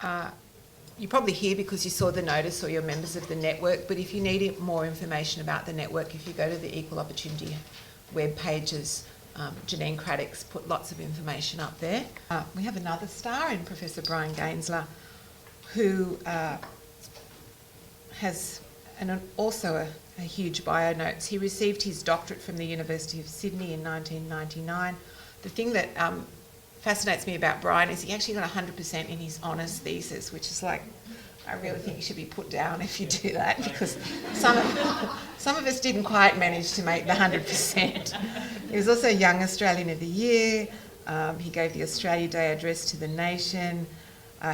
you're probably here because you saw the notice or you're members of the network, but if you need more information about the network, if you go to the Equal Opportunity web pages, Janine Craddock's put lots of information up there. We have another star in Professor Brian Gaensler, who has also a huge bio notes. He received his doctorate from the University of Sydney in 1999. The thing that fascinates me about Brian is he actually got 100% in his honours thesis, which is like, I really think you should be put down if you do that, because some of us didn't quite manage to make the 100%. He was also Young Australian of the Year. He gave the Australia Day address to the nation.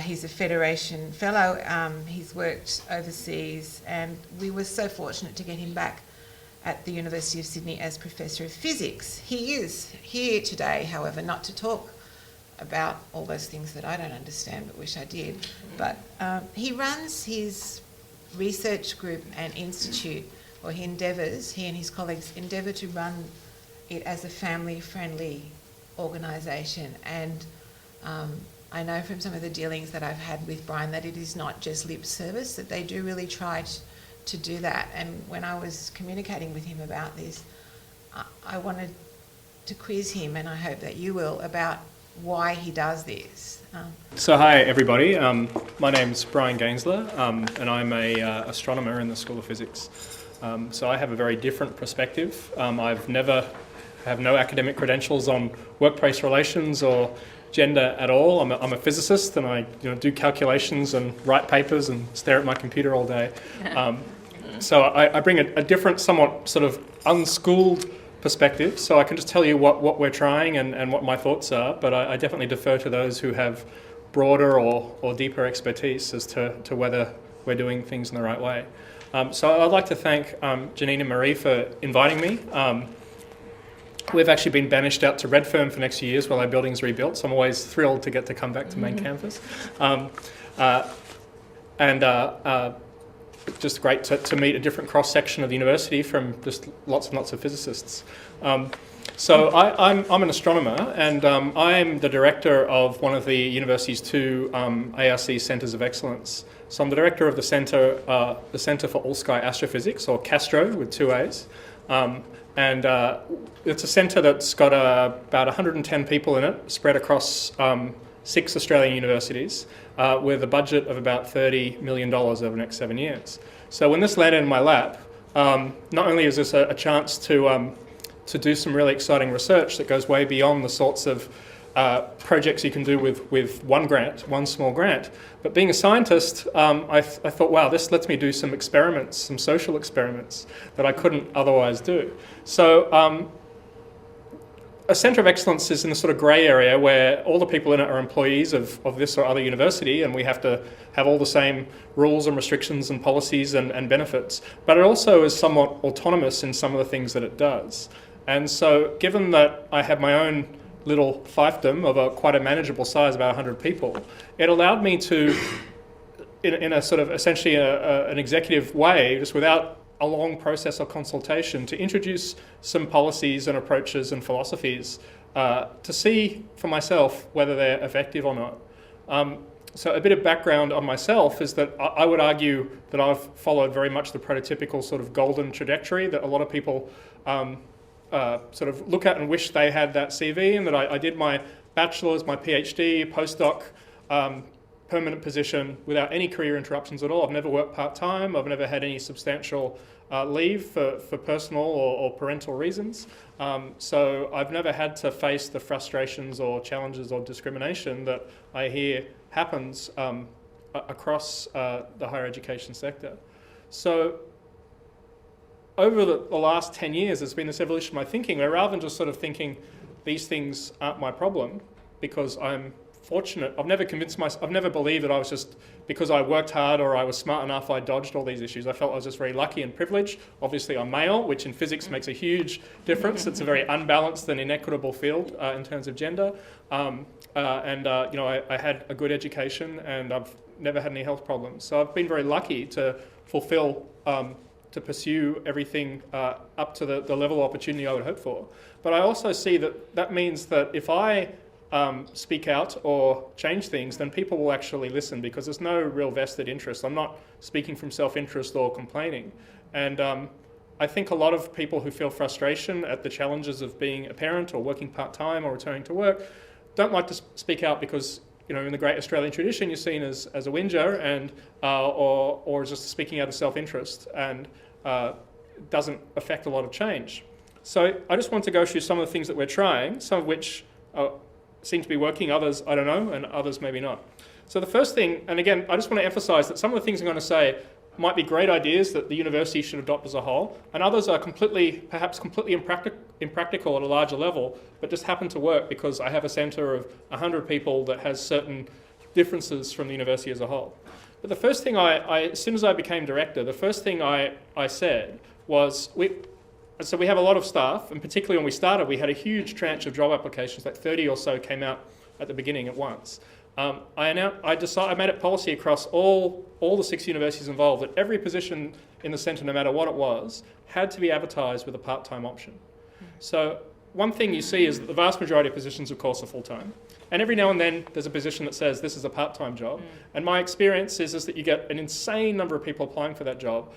He's a Federation Fellow. He's worked overseas, and we were so fortunate to get him back at the University of Sydney as Professor of Physics. He is here today, however, not to talk about all those things that I don't understand but wish I did. But he runs his research group and institute, or he and his colleagues endeavour to run it as a family-friendly organisation. And I know from some of the dealings that I've had with Brian that it is not just lip service, that they do really try to do that. And when I was communicating with him about this, I wanted to quiz him, and I hope that you will, about why he does this. So hi everybody, my name's Brian Gaensler, and I'm a astronomer in the School of Physics. So I have a very different perspective. I've never have no academic credentials on workplace relations or gender at all. I'm a physicist, and I do calculations and write papers and stare at my computer all day. So I bring a different, somewhat sort of unschooled perspective, so I can just tell you what we're trying and what my thoughts are, but I definitely defer to those who have broader or deeper expertise as to whether we're doing things in the right way. So I'd like to thank Janine and Marie for inviting me. We've actually been banished out to Redfern for the next few years while our building's rebuilt, so I'm always thrilled to get to come back to main campus. Just great to meet a different cross-section of the university from just lots and lots of physicists. So I'm an astronomer, and I'm the director of one of the university's two ARC Centres of Excellence. So I'm the director of the Centre for All-Sky Astrophysics, or CAASTRO with two A's. And it's a centre that's got about 110 people in it, spread across 6 Australian universities, with a budget of about $30 million over the next 7 years. So when this landed in my lap, not only is this a chance to do some really exciting research that goes way beyond the sorts of projects you can do with one small grant, but being a scientist, I thought, wow, this lets me do some experiments, some social experiments that I couldn't otherwise do. So a centre of excellence is in the sort of grey area where all the people in it are employees of this or other university, and we have to have all the same rules and restrictions and policies and benefits. But it also is somewhat autonomous in some of the things that it does. And so given that I have my own little fiefdom of quite a manageable size, about 100 people, it allowed me to, in a sort of essentially an executive way, just without a long process of consultation, to introduce some policies and approaches and philosophies to see for myself whether they're effective or not. So a bit of background on myself is that I would argue that I've followed very much the prototypical sort of golden trajectory that a lot of people sort of look at and wish they had that CV, and that I did my bachelor's, my PhD, postdoc, permanent position without any career interruptions at all. I've never worked part-time. I've never had any substantial leave for personal or parental reasons. So I've never had to face the frustrations or challenges or discrimination that I hear happens across the higher education sector. So over the last 10 years, there's been this evolution of my thinking where rather than just sort of thinking these things aren't my problem because I'm fortunate, I've never believed that I was just, because I worked hard or I was smart enough, I dodged all these issues. I felt I was just very lucky and privileged. Obviously I'm male, which in physics makes a huge difference. It's a very unbalanced and inequitable field in terms of gender. I had a good education and I've never had any health problems. So I've been very lucky to fulfill to pursue everything up to the level of opportunity I would hope for. But I also see that means that if I speak out or change things, then people will actually listen, because there's no real vested interest. I'm not speaking from self-interest or complaining. And I think a lot of people who feel frustration at the challenges of being a parent or working part-time or returning to work don't like to speak out because, in the great Australian tradition, you're seen as a whinger and or just speaking out of self-interest, and doesn't affect a lot of change. So I just want to go through some of the things that we're trying, some of which seem to be working, others I don't know, and others maybe not. So the first thing, and again, I just want to emphasise that some of the things I'm going to say might be great ideas that the university should adopt as a whole, and others are perhaps completely impractical at a larger level, but just happen to work because I have a centre of 100 people that has certain differences from the university as a whole. But the first thing as soon as I became director, the first thing I said was, so we have a lot of staff, and particularly when we started, we had a huge tranche of job applications, like 30 or so came out at the beginning at once. I made it policy across all the 6 universities involved that every position in the centre, no matter what it was, had to be advertised with a part-time option. So one thing you see is that the vast majority of positions, of course, are full-time. And every now and then there's a position that says this is a part-time job. And my experience is that you get an insane number of people applying for that job,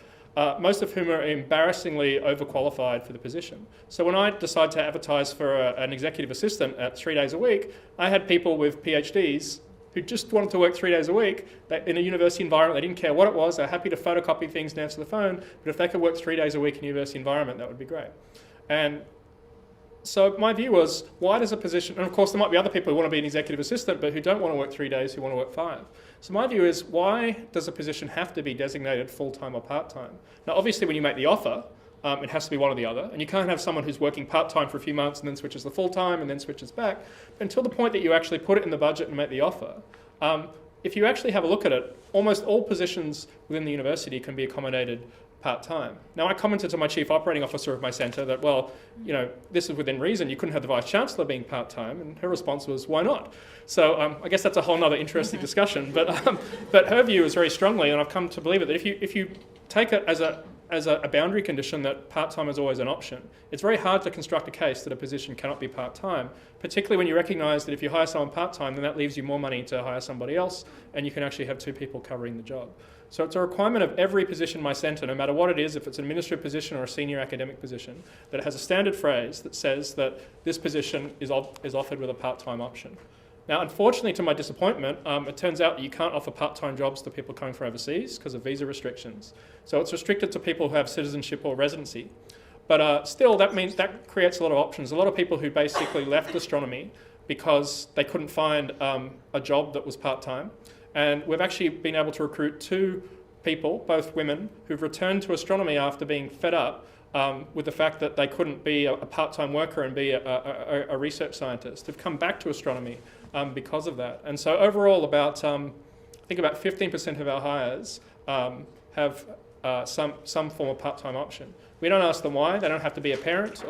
most of whom are embarrassingly overqualified for the position. So when I decided to advertise for an executive assistant at 3 days a week, I had people with PhDs who just wanted to work 3 days a week in a university environment. They didn't care what it was. They were happy to photocopy things and answer the phone. But if they could work 3 days a week in a university environment, that would be great. And so my view was, why does a position, and of course there might be other people who want to be an executive assistant but who don't want to work 3 days, who want to work 5. So my view is, why does a position have to be designated full-time or part-time? Now obviously when you make the offer, it has to be one or the other, and you can't have someone who's working part-time for a few months and then switches to full-time and then switches back. But until the point that you actually put it in the budget and make the offer, if you actually have a look at it, almost all positions within the university can be accommodated part-time. Now I commented to my chief operating officer of my centre that, well, this is within reason, you couldn't have the vice-chancellor being part-time, and her response was, why not? So I guess that's a whole other interesting discussion, but her view is very strongly, and I've come to believe it, that if you take it as a boundary condition that part-time is always an option, it's very hard to construct a case that a position cannot be part-time, particularly when you recognise that if you hire someone part-time, then that leaves you more money to hire somebody else, and you can actually have 2 people covering the job. So it's a requirement of every position in my centre, no matter what it is, if it's an administrative position or a senior academic position, that it has a standard phrase that says that this position is offered with a part-time option. Now, unfortunately, to my disappointment, it turns out that you can't offer part-time jobs to people coming from overseas because of visa restrictions. So it's restricted to people who have citizenship or residency. But still, that creates a lot of options. A lot of people who basically left astronomy because they couldn't find a job that was part-time. And we've actually been able to recruit 2 people, both women, who've returned to astronomy after being fed up with the fact that they couldn't be a part-time worker and be a research scientist. They've come back to astronomy because of that. And so overall, I think about 15% of our hires have some form of part-time option. We don't ask them why. They don't have to be a parent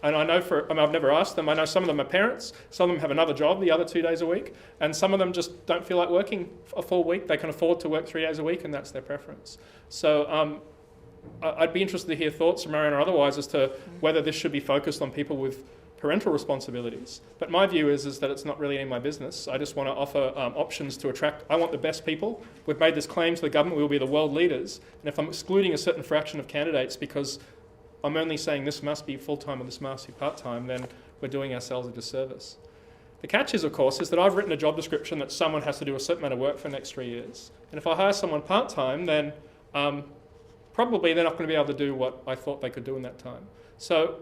and I know I've never asked them. I know some of them are parents. Some of them have another job the other 2 days a week. And some of them just don't feel like working a full week. They can afford to work 3 days a week, and that's their preference. So I'd be interested to hear thoughts from Marianne or otherwise as to whether this should be focused on people with parental responsibilities. But my view is that it's not really any of my business. I just want to offer options to attract. I want the best people. We've made this claim to the government, we will be the world leaders. And if I'm excluding a certain fraction of candidates because I'm only saying this must be full-time or this must be part-time, then we're doing ourselves a disservice. The catch is, of course, is that I've written a job description that someone has to do a certain amount of work for the next 3 years. And if I hire someone part-time, then probably they're not going to be able to do what I thought they could do in that time. So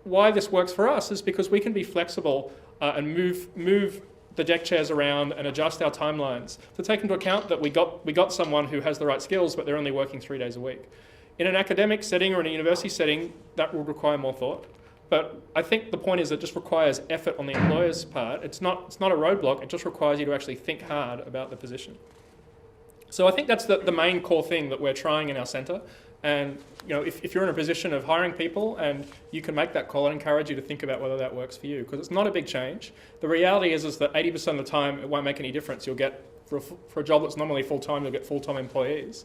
why this works for us is because we can be flexible and move the deck chairs around and adjust our timelines to take into account that we got someone who has the right skills, but they're only working 3 days a week. In an academic setting or in a university setting, that will require more thought. But I think the point is it just requires effort on the employer's part. It's not a roadblock. It just requires you to actually think hard about the position. So I think that's the main core thing that we're trying in our centre. And if you're in a position of hiring people and you can make that call, I'd encourage you to think about whether that works for you, because it's not a big change. The reality is that 80% of the time it won't make any difference. You'll get, for a job that's nominally full-time, you'll get full-time employees.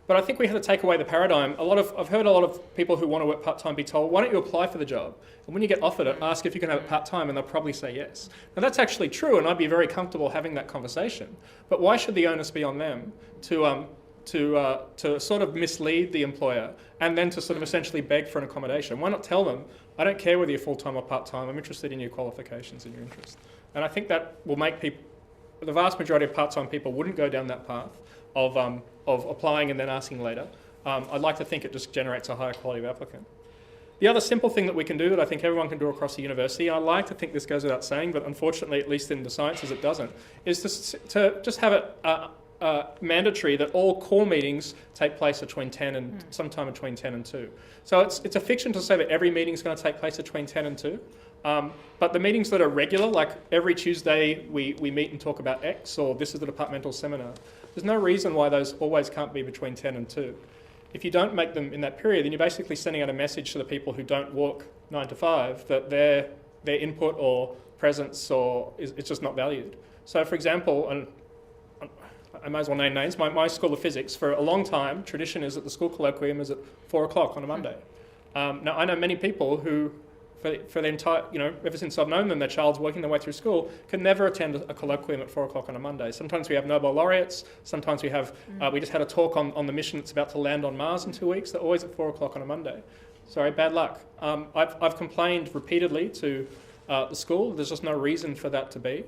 But I think we have to take away the paradigm. I've heard a lot of people who want to work part-time be told, why don't you apply for the job? And when you get offered it, ask if you can have it part-time, and they'll probably say yes. Now that's actually true, and I'd be very comfortable having that conversation. But why should the onus be on them to sort of mislead the employer and then to sort of essentially beg for an accommodation? Why not tell them, I don't care whether you're full-time or part-time, I'm interested in your qualifications and your interests. And I think that will make people, the vast majority of part-time people wouldn't go down that path of applying and then asking later. I'd like to think it just generates a higher quality of applicant. The other simple thing that we can do that I think everyone can do across the university, and I like to think this goes without saying, but unfortunately, at least in the sciences it doesn't, is to just have it mandatory that all core meetings take place between 10 and sometime between 10 and 2. So it's a fiction to say that every meeting is going to take place between 10 and 2. But the meetings that are regular, like every Tuesday we meet and talk about X, or this is the departmental seminar, there's no reason why those always can't be between 10 and 2. If you don't make them in that period, then you're basically sending out a message to the people who don't work 9 to 5 that their input or presence it's just not valued. So for example, and I might as well name names, my school of physics, for a long time, tradition is that the school colloquium is at 4 o'clock on a Monday. Now I know many people who, for the entire, ever since I've known them, their child's working their way through school, can never attend a colloquium at 4 o'clock on a Monday. Sometimes we have Nobel laureates, sometimes we have, we just had a talk on the mission that's about to land on Mars in 2 weeks, they're always at 4 o'clock on a Monday. Sorry, bad luck. I've complained repeatedly to the school, there's just no reason for that to be.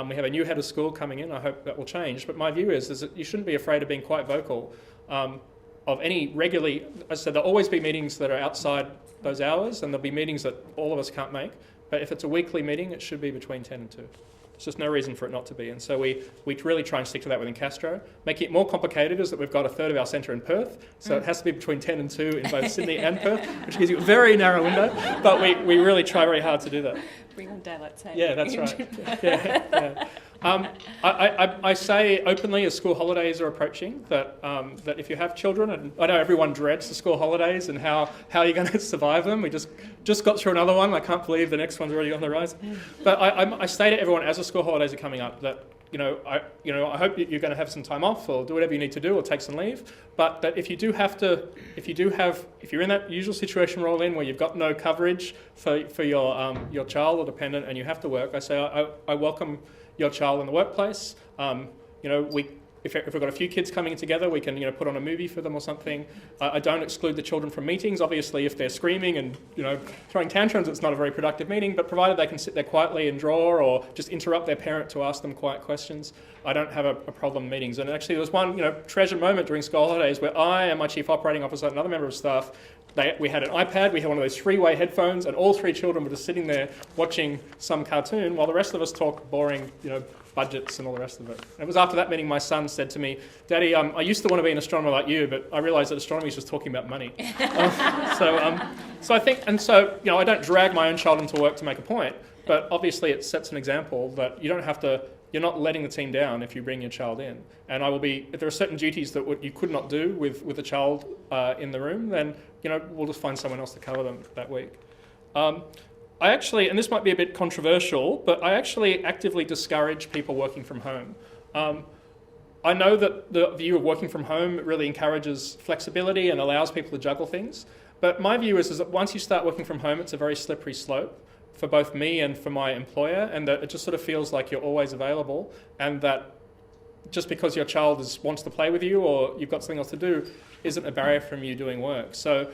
We have a new head of school coming in, I hope that will change, but my view is that you shouldn't be afraid of being quite vocal of any regularly, as I said, there'll always be meetings that are outside those hours, and there'll be meetings that all of us can't make. But if it's a weekly meeting, it should be between 10 and 2. There's just no reason for it not to be. And so we really try and stick to that within CAASTRO. Making it more complicated is that we've got a third of our centre in Perth, so it has to be between 10 and 2 in both Sydney and Perth, which gives you a very narrow window. But we really try very hard to do that. Bring on daylight saving. Yeah, that's right. Yeah. I say openly as school holidays are approaching that if you have children, and I know everyone dreads the school holidays and how you're going to survive them. We just got through another one. I can't believe the next one's already on the rise. But I say to everyone as the school holidays are coming up that I hope you're going to have some time off or do whatever you need to do or take some leave. But that if you're in that usual situation we're all in where you've got no coverage for your child or dependent and you have to work, I say I welcome your child in the workplace. If we've got a few kids coming together, we can put on a movie for them or something. I don't exclude the children from meetings. Obviously, if they're screaming and throwing tantrums, it's not a very productive meeting. But provided they can sit there quietly and draw or just interrupt their parent to ask them quiet questions, I don't have a problem in meetings. And actually, there was one treasure moment during school holidays where I and my chief operating officer and another member of staff, we had an iPad, we had one of those three-way headphones, and all three children were just sitting there watching some cartoon while the rest of us talked boring, budgets and all the rest of it. And it was after that meeting my son said to me, Daddy, I used to want to be an astronomer like you, but I realised that astronomy is just talking about money. So I think, I don't drag my own child into work to make a point, but obviously it sets an example that you're not letting the team down if you bring your child in. And if there are certain duties that you could not do with a child in the room, then we'll just find someone else to cover them that week. I actually, and this might be a bit controversial, but I actually actively discourage people working from home. I know that the view of working from home really encourages flexibility and allows people to juggle things. But my view is that once you start working from home, it's a very slippery slope for both me and for my employer, and that it just sort of feels like you're always available, and that just because your child wants to play with you or you've got something else to do isn't a barrier from you doing work. So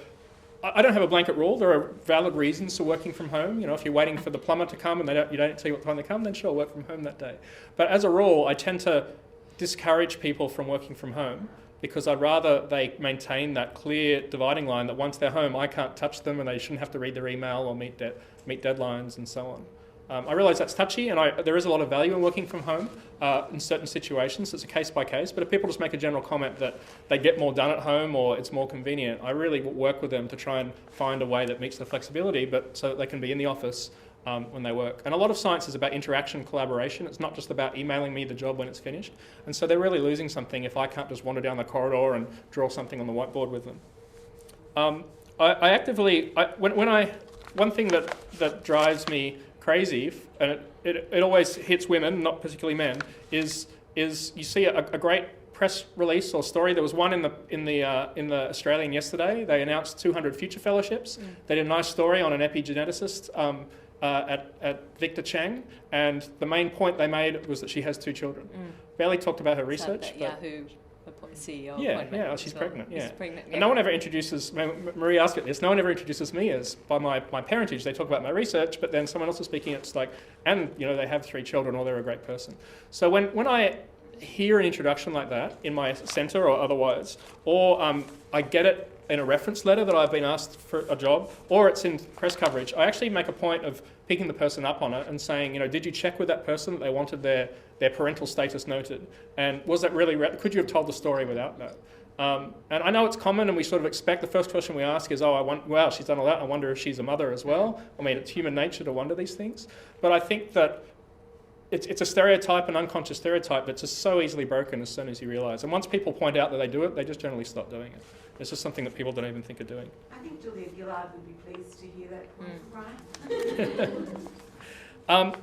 I don't have a blanket rule. There are valid reasons for working from home. If you're waiting for the plumber to come and you don't tell you what time they come, then sure, work from home that day. But as a rule, I tend to discourage people from working from home because I'd rather they maintain that clear dividing line that once they're home, I can't touch them and they shouldn't have to read their email or meet deadlines and so on. I realise that's touchy, and there is a lot of value in working from home in certain situations. It's a case by case, but if people just make a general comment that they get more done at home or it's more convenient, I really work with them to try and find a way that meets the flexibility, but so that they can be in the office when they work. And a lot of science is about interaction and collaboration. It's not just about emailing me the job when it's finished. And so they're really losing something if I can't just wander down the corridor and draw something on the whiteboard with them. One thing that drives me crazy, and it always hits women, not particularly men, is you see a great press release or story. There was one in the Australian yesterday. They announced 200 future fellowships. They did a nice story on an epigeneticist at Victor Cheng, and the main point they made was that she has 2 children. Barely talked about her research. So Yahoo CEO yeah, she's pregnant. Yeah, pregnant, and no one ever introduces. Marie asked it this. No one ever introduces me as by my parentage. They talk about my research, but then someone else is speaking. It's like, and they have 3 children, or they're a great person. So when I hear an introduction like that in my centre or otherwise, or I get it in a reference letter that I've been asked for a job, or it's in press coverage, I actually make a point of picking the person up on it and saying, did you check with that person that they wanted their parental status noted? And was that really, could you have told the story without that? And I know it's common, and we sort of expect, the first question we ask is, wow, she's done all that, I wonder if she's a mother as well. I mean, it's human nature to wonder these things. But I think that it's a stereotype, an unconscious stereotype that's just so easily broken as soon as you realise. And once people point out that they do it, they just generally stop doing it. It's just something that people don't even think of doing. I think Julia Gillard would be pleased to hear that from Brian.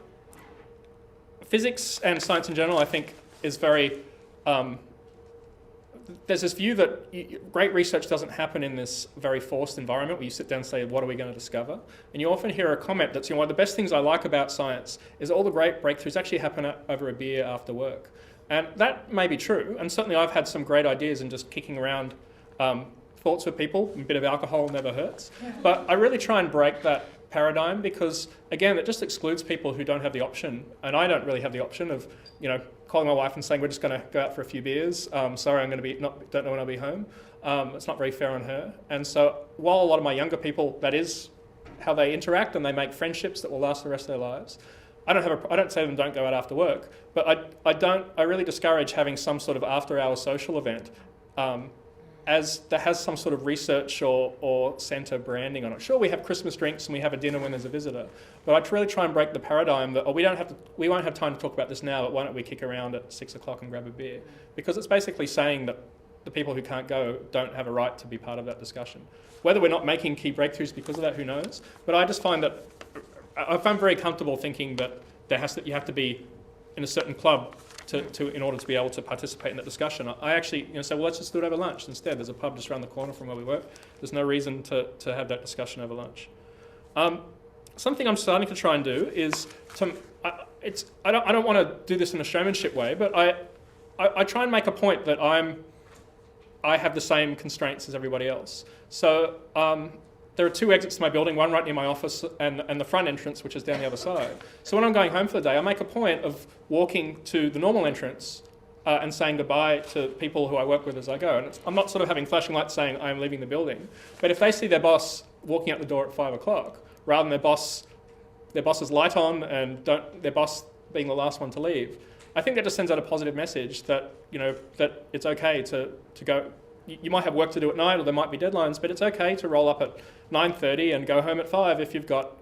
Physics and science in general, I think, is very... there's this view that great research doesn't happen in this very forced environment where you sit down and say, what are we going to discover? And you often hear a comment that's, one of the best things I like about science is all the great breakthroughs actually happen over a beer after work. And that may be true, and certainly I've had some great ideas in just kicking around thoughts with people. A bit of alcohol never hurts. But I really try and break that paradigm because, again, it just excludes people who don't have the option, and I don't really have the option of, calling my wife and saying we're just going to go out for a few beers. Sorry, I'm going to don't know when I'll be home. It's not very fair on her. And so, while a lot of my younger people, that is how they interact, and they make friendships that will last the rest of their lives. I don't say to them don't go out after work, but I really discourage having some sort of after-hours social event. As that has some sort of research or centre branding on it. Sure, we have Christmas drinks and we have a dinner when there's a visitor, but I really try and break the paradigm that we won't have time to talk about this now, but why don't we kick around at 6 o'clock and grab a beer? Because it's basically saying that the people who can't go don't have a right to be part of that discussion. Whether we're not making key breakthroughs because of that, who knows? But I just find that I find very comfortable thinking that you have to be in a certain club in order to be able to participate in that discussion. I actually say, well, let's just do it over lunch instead. There's a pub just around the corner from where we work. There's no reason to have that discussion over lunch. Something I'm starting to try and do is I don't want to do this in a showmanship way, but I try and make a point that I have the same constraints as everybody else. So there are 2 exits to my building, one right near my office and the front entrance, which is down the other side. So when I'm going home for the day, I make a point of walking to the normal entrance and saying goodbye to people who I work with as I go. And I'm not sort of having flashing lights saying I'm leaving the building. But if they see their boss walking out the door at 5 o'clock, rather than their boss's light on and their boss being the last one to leave, I think that just sends out a positive message that, that it's okay to go. You might have work to do at night, or there might be deadlines, but it's okay to roll up at 9:30 and go home at 5 if you've got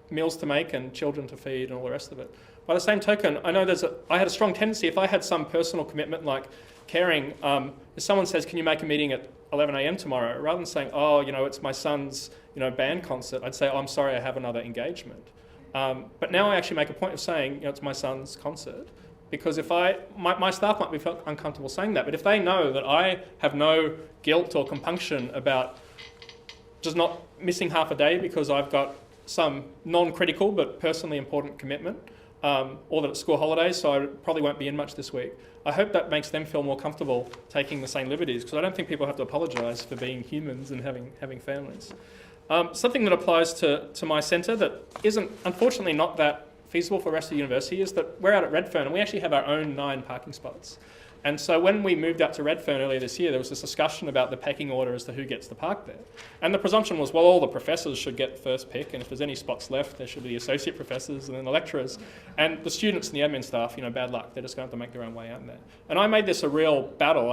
meals to make and children to feed and all the rest of it. By the same token, I know I had a strong tendency, if I had some personal commitment like caring, if someone says, can you make a meeting at 11 a.m. tomorrow, rather than saying, it's my son's band concert, I'd say, I'm sorry, I have another engagement. But now I actually make a point of saying, it's my son's concert. Because if my staff might be felt uncomfortable saying that, but if they know that I have no guilt or compunction about just not missing half a day because I've got some non-critical but personally important commitment, or that it's school holidays, so I probably won't be in much this week, I hope that makes them feel more comfortable taking the same liberties, because I don't think people have to apologise for being humans and having families. Something that applies to my centre that isn't, unfortunately, not that feasible for the rest of the university is that we're out at Redfern and we actually have our own 9 parking spots. And so when we moved out to Redfern earlier this year, there was this discussion about the pecking order as to who gets to park there. And the presumption was, well, all the professors should get first pick, and if there's any spots left, there should be the associate professors and then the lecturers. And the students and the admin staff, bad luck, they're just going to have to make their own way out there. And I made this a real battle.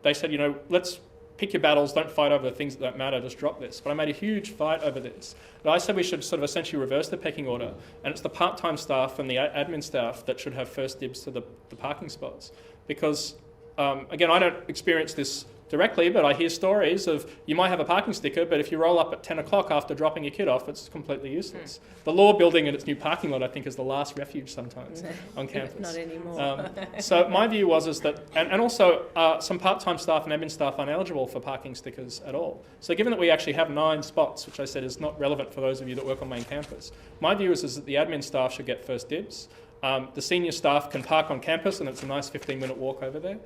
They said, let's pick your battles, don't fight over the things that don't matter, just drop this. But I made a huge fight over this. But I said we should sort of essentially reverse the pecking order, and it's the part-time staff and the admin staff that should have first dibs to the parking spots. Because, again, I don't experience this directly, but I hear stories of you might have a parking sticker, but if you roll up at 10 o'clock after dropping your kid off, it's completely useless. The law building in its new parking lot, I think, is the last refuge sometimes on campus. Not anymore. So my view was that, and also some part-time staff and admin staff aren't eligible for parking stickers at all. So given that we actually have 9 spots, which I said is not relevant for those of you that work on main campus, my view is that the admin staff should get first dibs. The senior staff can park on campus, and it's a nice 15-minute walk over there.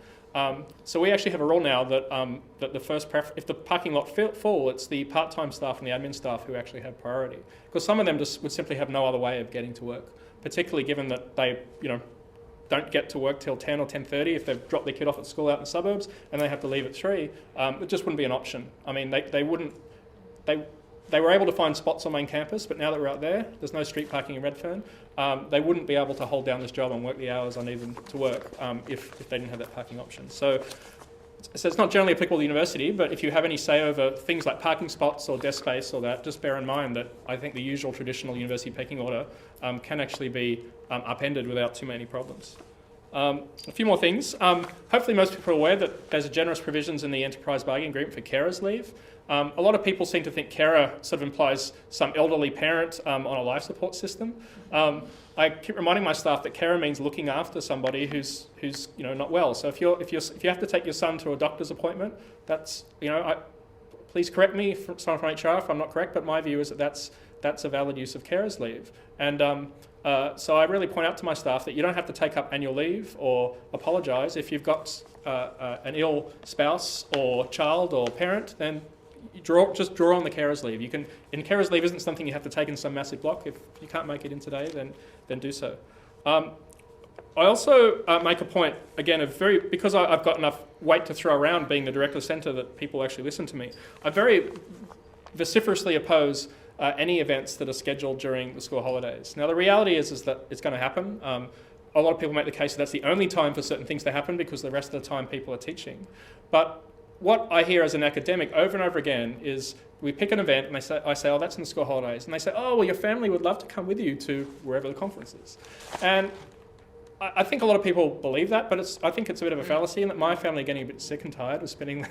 So we actually have a rule now that that the first if the parking lot full, it's the part-time staff and the admin staff who actually have priority, because some of them just would simply have no other way of getting to work, particularly given that they don't get to work till 10 or 10:30 if they've dropped their kid off at school out in the suburbs and they have to leave at 3. It just wouldn't be an option. I mean, they were able to find spots on main campus, but now that we're out there's no street parking in Redfern. They wouldn't be able to hold down this job and work the hours I need them to work if they didn't have that parking option. So it's not generally applicable to the university, but if you have any say over things like parking spots or desk space or that, just bear in mind that I think the usual traditional university pecking order can actually be upended without too many problems. A few more things. Hopefully most people are aware that there's generous provisions in the enterprise bargaining agreement for carers leave. A lot of people seem to think carer sort of implies some elderly parent on a life support system. I keep reminding my staff that carer means looking after somebody who's not well. So if you have to take your son to a doctor's appointment, that's please correct me, someone from HR, if I'm not correct, but my view is that that's a valid use of carers leave. And so I really point out to my staff that you don't have to take up annual leave or apologise. If you've got an ill spouse or child or parent, then just draw on the carers leave. And carers leave isn't something you have to take in some massive block. If you can't make it in today, then do so. I also make a point, again, because I've got enough weight to throw around being the director centre that people actually listen to me. I very vociferously oppose any events that are scheduled during the school holidays. Now, the reality is that it's going to happen. A lot of people make the case that that's the only time for certain things to happen because the rest of the time people are teaching. But what I hear as an academic over and over again is we pick an event and I say, oh, that's in the school holidays. And they say, oh, well, your family would love to come with you to wherever the conference is. And I think a lot of people believe that, but I think it's a bit of a fallacy in that my family are getting a bit sick and tired of spending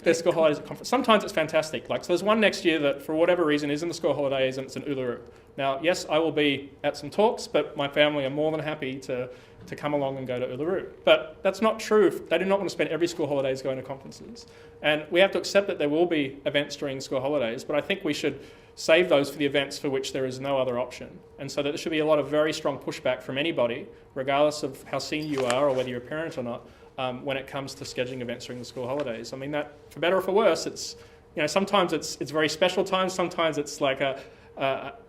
their school holidays at conference. Sometimes it's fantastic. So there's one next year that for whatever reason is in the school holidays and it's in Uluru. Now, yes, I will be at some talks, but my family are more than happy to come along and go to Uluru. But that's not true. They do not want to spend every school holidays going to conferences. And we have to accept that there will be events during school holidays, but I think we should save those for the events for which there is no other option. And so there should be a lot of very strong pushback from anybody, regardless of how senior you are or whether you're a parent or not, when it comes to scheduling events during the school holidays. I mean, that, for better or for worse, it's, sometimes it's very special times, sometimes it's like a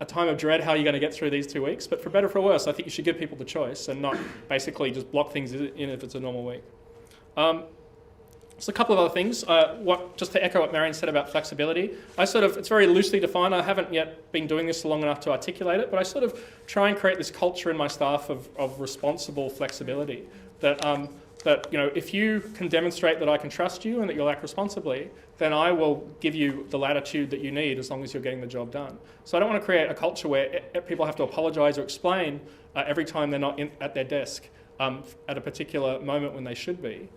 time of dread, how are you going to get through these 2 weeks? But for better or for worse, I think you should give people the choice and not basically just block things in if it's a normal week. So a couple of other things. Just to echo what Marion said about flexibility, it's very loosely defined. I haven't yet been doing this long enough to articulate it, but I sort of try and create this culture in my staff of responsible flexibility. That if you can demonstrate that I can trust you and that you'll act responsibly, then I will give you the latitude that you need as long as you're getting the job done. So I don't want to create a culture where people have to apologise or explain every time they're not at their desk at a particular moment when they should be.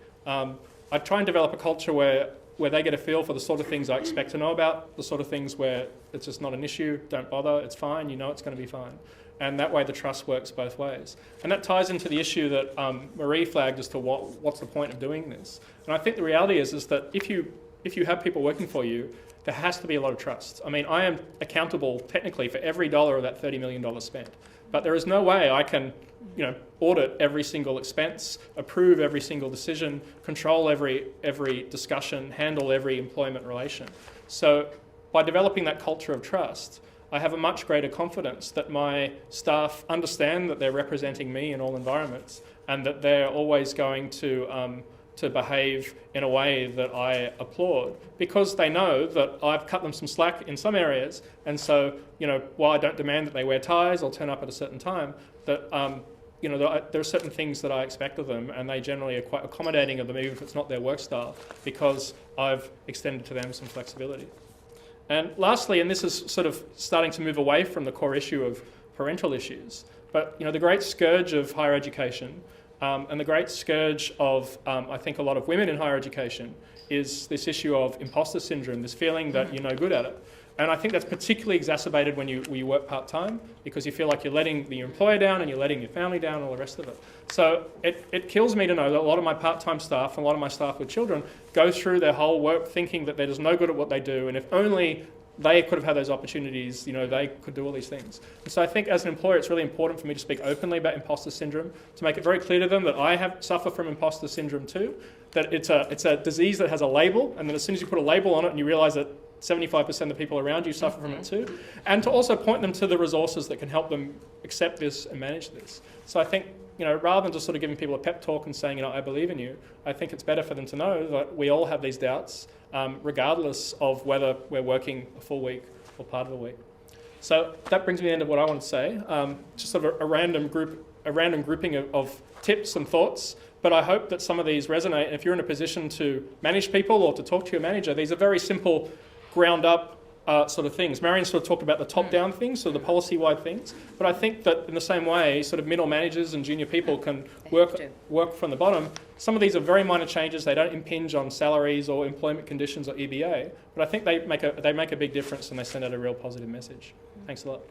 I try and develop a culture where they get a feel for the sort of things I expect to know about, the sort of things where it's just not an issue, don't bother, it's fine, it's going to be fine. And that way the trust works both ways. And that ties into the issue that Marie flagged as to what's the point of doing this. And I think the reality is that if you have people working for you, there has to be a lot of trust. I mean, I am accountable technically for every dollar of that $30 million spent. But there is no way I can audit every single expense, approve every single decision, control every discussion, handle every employment relation. So by developing that culture of trust, I have a much greater confidence that my staff understand that they're representing me in all environments and that they're always going to behave in a way that I applaud, because they know that I've cut them some slack in some areas. And so, while I don't demand that they wear ties or turn up at a certain time, that there are certain things that I expect of them, and they generally are quite accommodating of them, even if it's not their work style, because I've extended to them some flexibility. And lastly, and this is sort of starting to move away from the core issue of parental issues, but the great scourge of higher education And the great scourge of, I think, a lot of women in higher education is this issue of imposter syndrome, this feeling that you're no good at it. And I think that's particularly exacerbated when you work part-time, because you feel like you're letting your employer down and you're letting your family down and all the rest of it. So it kills me to know that a lot of my part-time staff and a lot of my staff with children go through their whole work thinking that they're just no good at what they do, and if only they could have had those opportunities, they could do all these things. And so I think as an employer, it's really important for me to speak openly about imposter syndrome, to make it very clear to them that I suffer from imposter syndrome too, that it's a disease that has a label, and then as soon as you put a label on it and you realise that 75% of the people around you suffer from it too, and to also point them to the resources that can help them accept this and manage this. So I think, rather than just sort of giving people a pep talk and saying, I believe in you, I think it's better for them to know that we all have these doubts, regardless of whether we're working a full week or part of the week. So that brings me to the end of what I want to say. Just sort of a random grouping of tips and thoughts. But I hope that some of these resonate. And if you're in a position to manage people or to talk to your manager, these are very simple, ground-up sort of things. Marion sort of talked about the top-down things, so the policy-wide things. But I think that in the same way, sort of middle managers and junior people can work from the bottom. Some of these are very minor changes. They don't impinge on salaries or employment conditions or EBA. But I think they make a big difference, and they send out a real positive message. Thanks a lot.